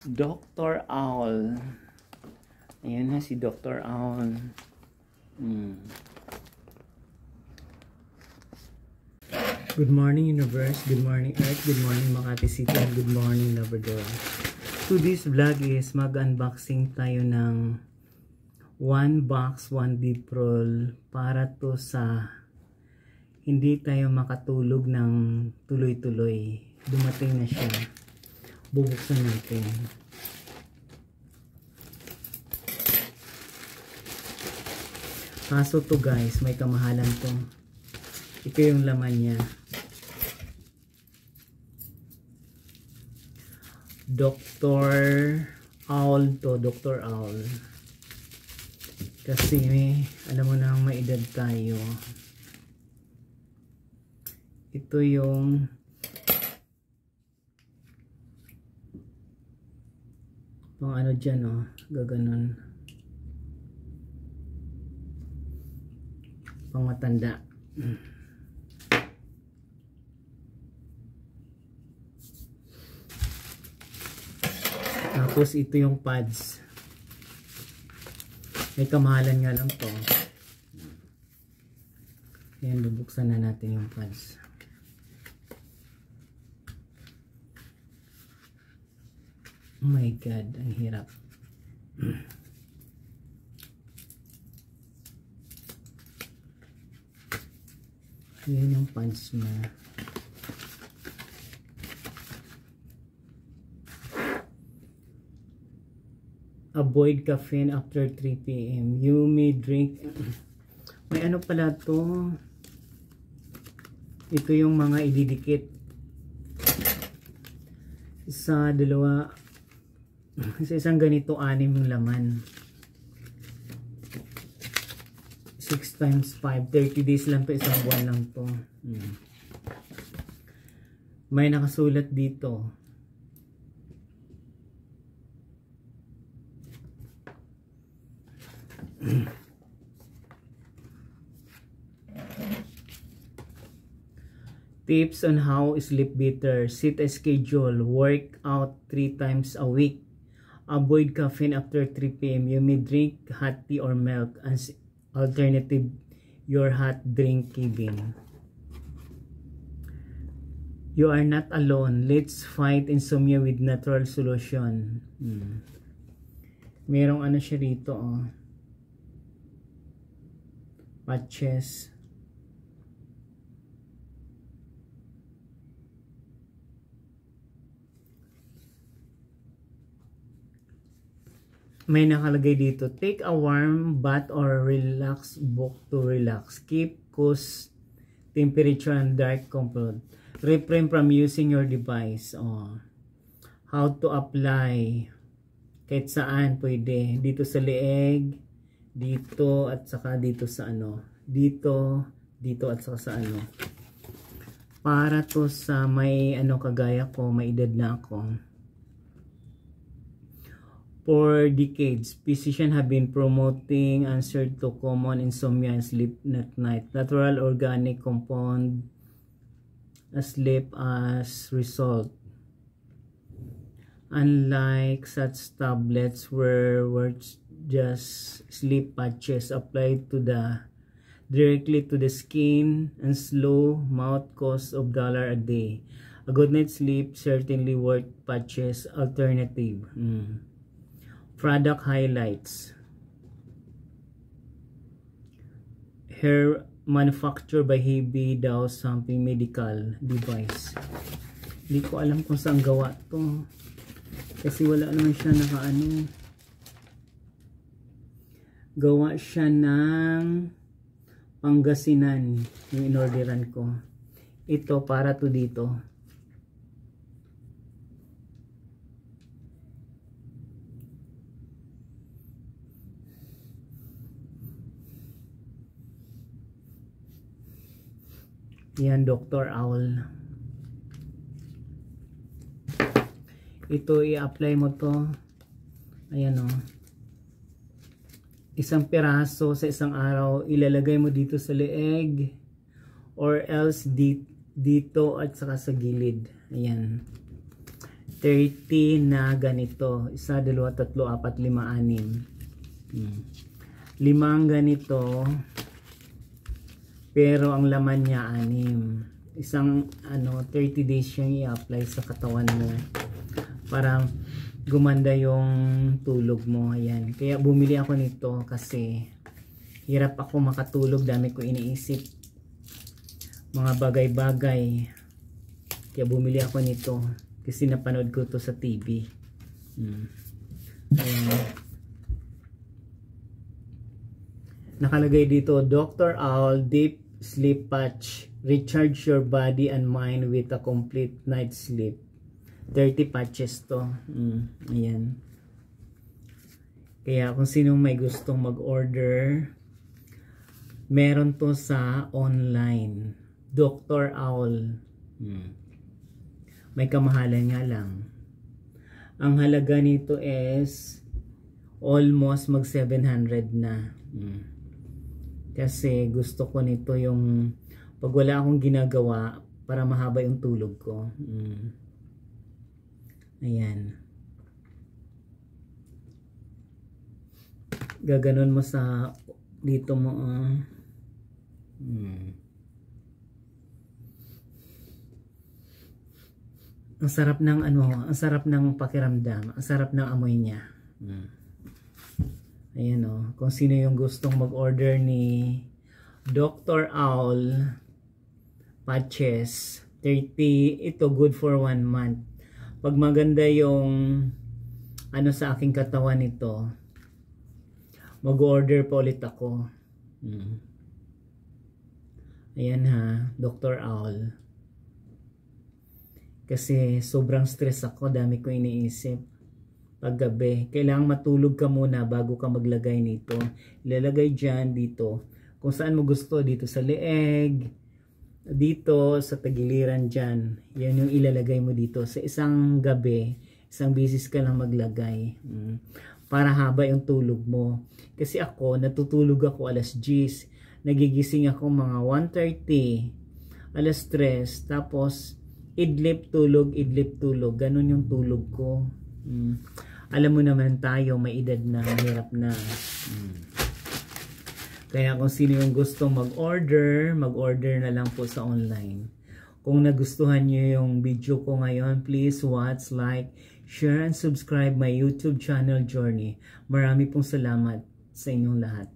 Dr. Owl. Ayan na si Dr. Owl. Good morning, universe. Good morning, earth. Good morning, Makati City. And good morning, Labrador. So this vlog is mag-unboxing tayo ng 1 box, 1 deep roll para to sa hindi tayo makatulog ng tuloy-tuloy. Dumating na siya. Bubuksan natin. Kaso to guys, may kamahalan to. Ito yung laman niya. Dr. Owl to, Dr. Owl. Kasi alam mo na may edad tayo. Ito yung pang ano dyan, oh, gaganon. Pang matanda. Tapos ito yung pads. May kamahalan nga lang to. Ayan, bubuksan na natin yung pads. Oh my God, ang hirap. Ayan yung pads mo. Avoid caffeine after 3 p.m. You may drink. May ano pala to. Ito yung mga ididikit. Isa, dalawa. Sa isang ganito, 6 yung laman. 6 times 5. 30 days lang to. Isang buwan lang to. May nakasulat dito. Tips on how sleep better. Set a schedule. Work out 3 times a week. Avoid caffeine after 3 p.m. You may drink hot tea or milk. As alternative, your hot drink cabin. You are not alone. Let's fight insomnia with natural solution. Merong ano siya rito, oh. Patches. May nakalagay dito, take a warm bath or relax book to relax. Keep cool temperature and dark comfort. Refrain from using your device. How to apply. Kahit saan pwede. Dito sa leeg, dito at saka dito sa ano. Dito at saka sa ano. Para to sa may ano kagaya ko, may edad na ako. For decades, physicians have been promoting answer to common insomnia and sleep at night. Natural organic compound asleep as result. Unlike such tablets where words just sleep patches applied to directly to the skin and slow mouth cost of $1 a day. A good night's sleep certainly worth patches alternative. Product highlights. Hair manufactured by Hebe Dow something medical device. Hindi ko alam kung saan gawa to. Kasi wala naman siya nakaano. Gawa siya ng Pangasinan yung inorderan ko. Ito para to dito. Yan, Dr. Owl. Ito, i-apply mo to. Ayan, o. Isang piraso sa isang araw. Ilalagay mo dito sa leeg. Or else dito at saka sa gilid. Ayan. 30 na ganito. 1, 2, 3, 4, 5, 6. 5 ganito. Pero ang laman niya 6. Isang 30 days siyang i-apply sa katawan mo para gumanda yung tulog mo. Ayan. Kaya bumili ako nito kasi hirap ako makatulog. Dami ko iniisip. Mga bagay-bagay. Kaya bumili ako nito. Kasi napanood ko to sa TV. Ayan. Nakalagay dito, Dr. Owl Deep Sleep Patch. Recharge your body and mind with a complete night sleep. 30 patches to. Ayan. Kaya kung sinong may gustong mag-order, meron to sa online. Dr. Owl. May kamahalan nga lang. Ang halaga nito is almost mag 700 na. Kasi gusto ko nito yung pag wala akong ginagawa para mahaba yung tulog ko. Ayan. Gaganon mo sa dito mo. Ang sarap ng ang sarap ng pakiramdam, ang sarap ng amoy niya. Ayan kung sino yung gustong mag-order ni Dr. Owl patches, 30, ito good for 1 month. Pag maganda yung sa aking katawan nito, mag-order pa ulit ako. Ayan ha, Dr. Owl. Kasi sobrang stress ako, dami ko iniisip. Paggabi, kailangan matulog ka muna bago ka maglagay nito. Ilalagay dyan, dito. Kung saan mo gusto, dito sa leeg, dito sa tagiliran dyan. Yan yung ilalagay mo dito. Sa isang gabi, isang bisis ka lang maglagay. Para haba yung tulog mo. Kasi ako, natutulog ako alas 10. Nagigising ako mga 1:30, alas 3. Tapos, idlip tulog. Ganun yung tulog ko. Alam mo naman tayo, may edad na, hirap na. Kaya kung sino yung gustong mag-order na lang po sa online. Kung nagustuhan nyo yung video ko ngayon, please watch, like, share, and subscribe my YouTube channel Journey. Marami pong salamat sa inyong lahat.